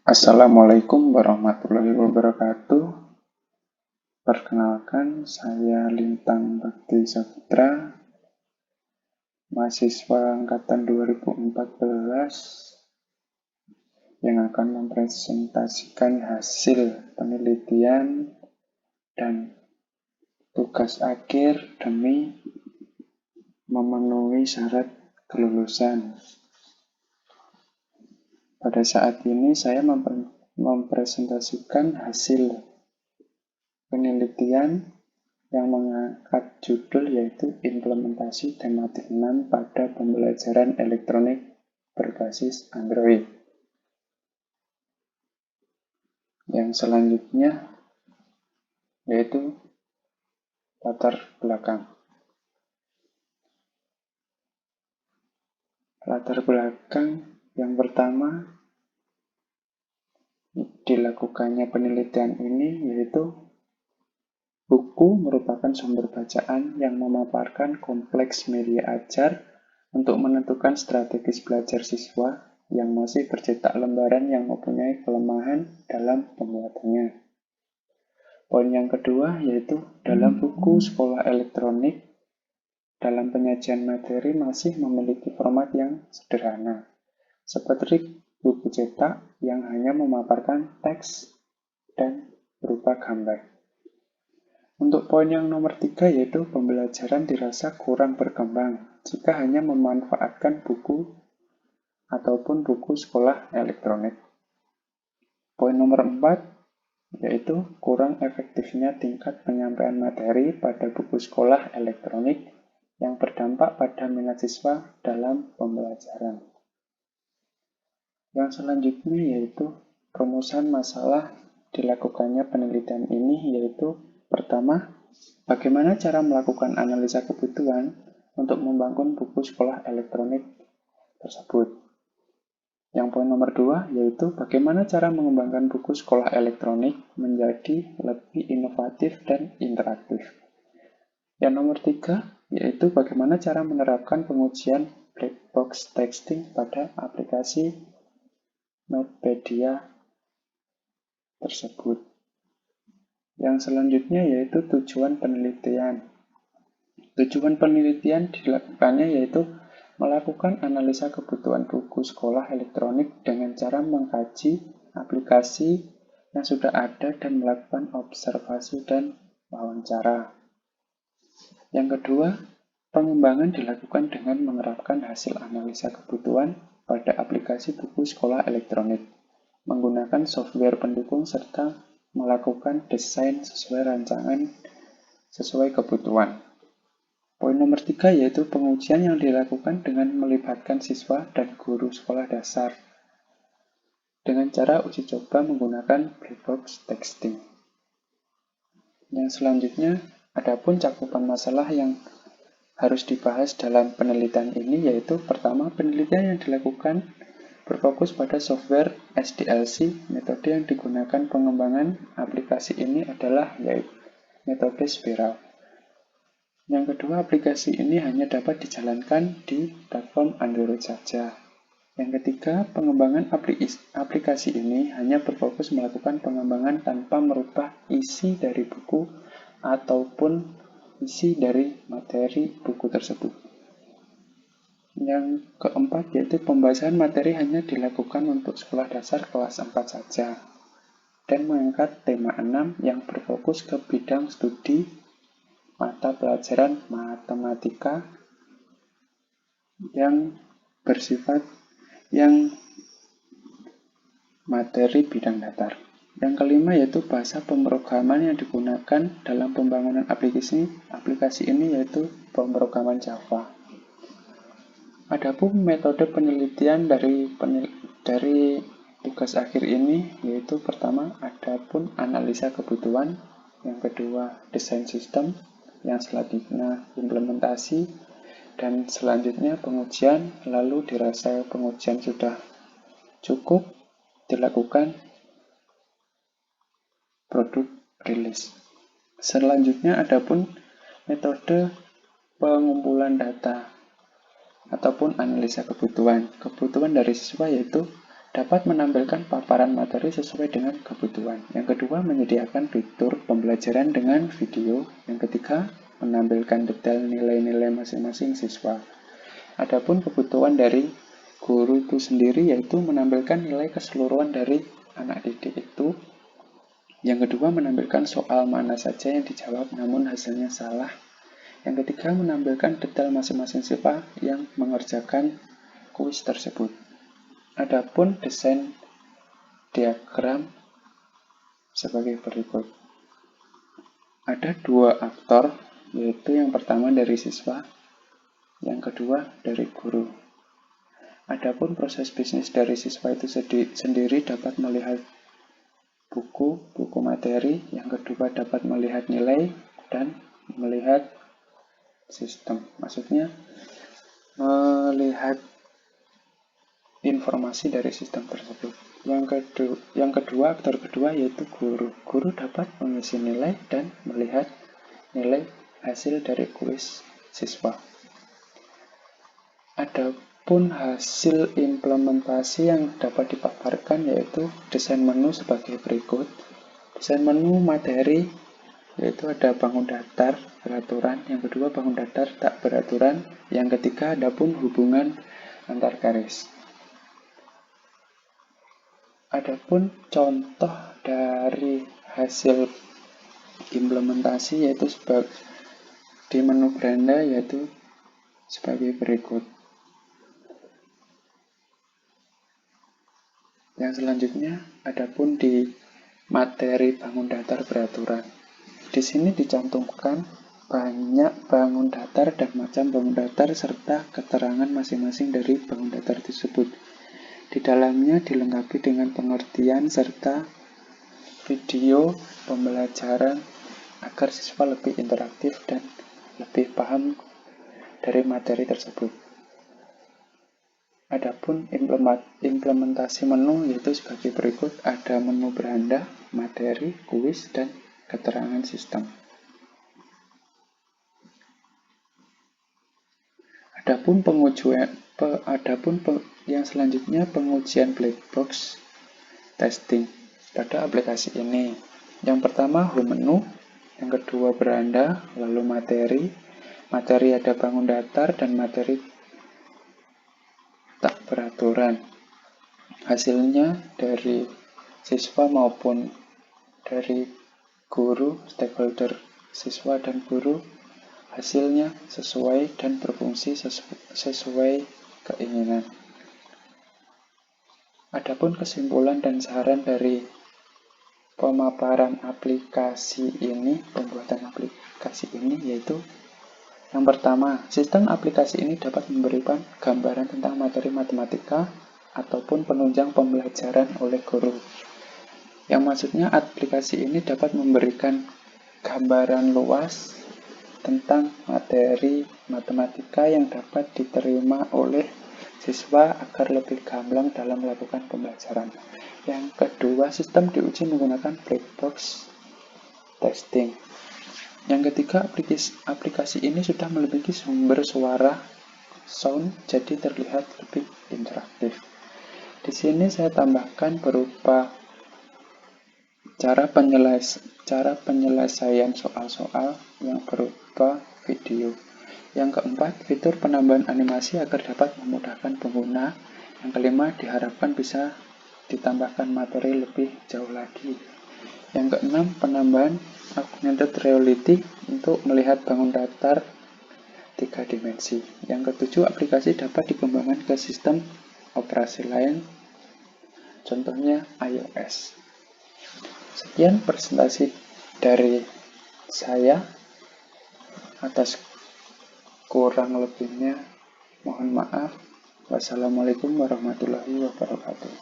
Assalamualaikum warahmatullahi wabarakatuh. Perkenalkan, saya Lintang Bakti Saputra, mahasiswa angkatan 2014 yang akan mempresentasikan hasil penelitian dan tugas akhir demi memenuhi syarat kelulusan. Pada saat ini saya mempresentasikan hasil penelitian yang mengangkat judul yaitu implementasi tematik 6 pada pembelajaran elektronik berbasis Android. Yang selanjutnya yaitu latar belakang. Latar belakang yang pertama dilakukannya penelitian ini yaitu buku merupakan sumber bacaan yang memaparkan kompleks media ajar untuk menentukan strategis belajar siswa yang masih bercetak lembaran yang mempunyai kelemahan dalam pembuatannya. Poin yang kedua yaitu dalam buku sekolah elektronik, dalam penyajian materi masih memiliki format yang sederhana, seperti buku cetak yang hanya memaparkan teks dan berupa gambar. Untuk poin yang nomor 3 yaitu pembelajaran dirasa kurang berkembang jika hanya memanfaatkan buku ataupun buku sekolah elektronik. Poin nomor 4 yaitu kurang efektifnya tingkat penyampaian materi pada buku sekolah elektronik yang berdampak pada minat siswa dalam pembelajaran. Yang selanjutnya yaitu rumusan masalah dilakukannya penelitian ini yaitu pertama, bagaimana cara melakukan analisa kebutuhan untuk membangun buku sekolah elektronik tersebut. Yang poin nomor 2 yaitu bagaimana cara mengembangkan buku sekolah elektronik menjadi lebih inovatif dan interaktif. Yang nomor 3 yaitu bagaimana cara menerapkan pengujian black box texting pada aplikasi Mathpedia tersebut. Yang selanjutnya yaitu tujuan penelitian. Tujuan penelitian dilakukannya yaitu melakukan analisa kebutuhan buku sekolah elektronik dengan cara mengkaji aplikasi yang sudah ada dan melakukan observasi dan wawancara. Yang kedua, pengembangan dilakukan dengan menerapkan hasil analisa kebutuhan pada aplikasi buku sekolah elektronik, menggunakan software pendukung serta melakukan desain sesuai rancangan sesuai kebutuhan. Poin nomor 3 yaitu pengujian yang dilakukan dengan melibatkan siswa dan guru sekolah dasar dengan cara uji coba menggunakan black box texting. Yang selanjutnya, adapun cakupan masalah yang harus dibahas dalam penelitian ini yaitu pertama, penelitian yang dilakukan berfokus pada software SDLC. Metode yang digunakan pengembangan aplikasi ini adalah yaitu metode spiral. Yang kedua, aplikasi ini hanya dapat dijalankan di platform Android saja. Yang ketiga, pengembangan aplikasi ini hanya berfokus melakukan pengembangan tanpa merubah isi dari buku ataupun isi dari materi buku tersebut. Yang keempat, yaitu pembahasan materi hanya dilakukan untuk sekolah dasar kelas 4 saja dan mengangkat tema 6 yang berfokus ke bidang studi mata pelajaran matematika yang bersifat yang materi bidang datar. Yang kelima yaitu bahasa pemrograman yang digunakan dalam pembangunan aplikasi ini yaitu pemrograman Java. Adapun metode penelitian dari tugas akhir ini yaitu pertama, adapun analisa kebutuhan, yang kedua desain sistem, yang selanjutnya implementasi, dan selanjutnya pengujian. Lalu dirasa pengujian sudah cukup, dilakukan produk rilis. Selanjutnya adapun metode pengumpulan data ataupun analisa kebutuhan dari siswa yaitu dapat menampilkan paparan materi sesuai dengan kebutuhan. Yang kedua, menyediakan fitur pembelajaran dengan video. Yang ketiga, menampilkan detail nilai-nilai masing-masing siswa. Adapun kebutuhan dari guru itu sendiri yaitu menampilkan nilai keseluruhan dari anak didik itu. Yang kedua, menampilkan soal mana saja yang dijawab namun hasilnya salah. Yang ketiga, menampilkan detail masing-masing siswa yang mengerjakan kuis tersebut. Adapun desain diagram sebagai berikut. Ada dua aktor, yaitu yang pertama dari siswa, yang kedua dari guru. Adapun proses bisnis dari siswa itu sendiri dapat melihat buku materi, yang kedua dapat melihat nilai dan melihat sistem. Maksudnya melihat informasi dari sistem tersebut. Yang kedua, aktor kedua yaitu guru. Guru dapat mengisi nilai dan melihat nilai hasil dari kuis siswa. Adapun hasil implementasi yang dapat dipaparkan yaitu desain menu sebagai berikut. Desain menu materi yaitu ada bangun datar beraturan, yang kedua bangun datar tak beraturan, yang ketiga adapun hubungan antar garis. Adapun contoh dari hasil implementasi yaitu di menu beranda yaitu sebagai berikut. Yang selanjutnya, adapun di materi bangun datar beraturan. Di sini dicantumkan banyak bangun datar dan macam bangun datar serta keterangan masing-masing dari bangun datar tersebut. Di dalamnya dilengkapi dengan pengertian serta video pembelajaran agar siswa lebih interaktif dan lebih paham dari materi tersebut. Adapun implementasi menu yaitu sebagai berikut, ada menu beranda, materi, kuis, dan keterangan sistem. Adapun yang selanjutnya pengujian black box testing pada aplikasi ini. Yang pertama home menu, yang kedua beranda, lalu materi. Materi ada bangun datar dan materi tak beraturan. Hasilnya dari siswa maupun dari guru, stakeholder siswa dan guru, hasilnya sesuai dan berfungsi sesuai keinginan. Adapun kesimpulan dan saran dari pemaparan aplikasi ini, pembuatan aplikasi ini yaitu yang pertama, sistem aplikasi ini dapat memberikan gambaran tentang materi matematika ataupun penunjang pembelajaran oleh guru. Yang maksudnya aplikasi ini dapat memberikan gambaran luas tentang materi matematika yang dapat diterima oleh siswa agar lebih gamblang dalam melakukan pembelajaran. Yang kedua, sistem diuji menggunakan black box testing. Yang ketiga, aplikasi ini sudah memiliki sumber suara sound, jadi terlihat lebih interaktif. Di sini saya tambahkan berupa cara penyelesaian soal-soal yang berupa video. Yang keempat, fitur penambahan animasi agar dapat memudahkan pengguna. Yang kelima, diharapkan bisa ditambahkan materi lebih jauh lagi. Yang keenam, penambahan augmented reality untuk melihat bangun datar 3 dimensi. Yang ketujuh, aplikasi dapat dikembangkan ke sistem operasi lain, contohnya iOS. Sekian presentasi dari saya. Atas kurang lebihnya mohon maaf. Wassalamualaikum warahmatullahi wabarakatuh.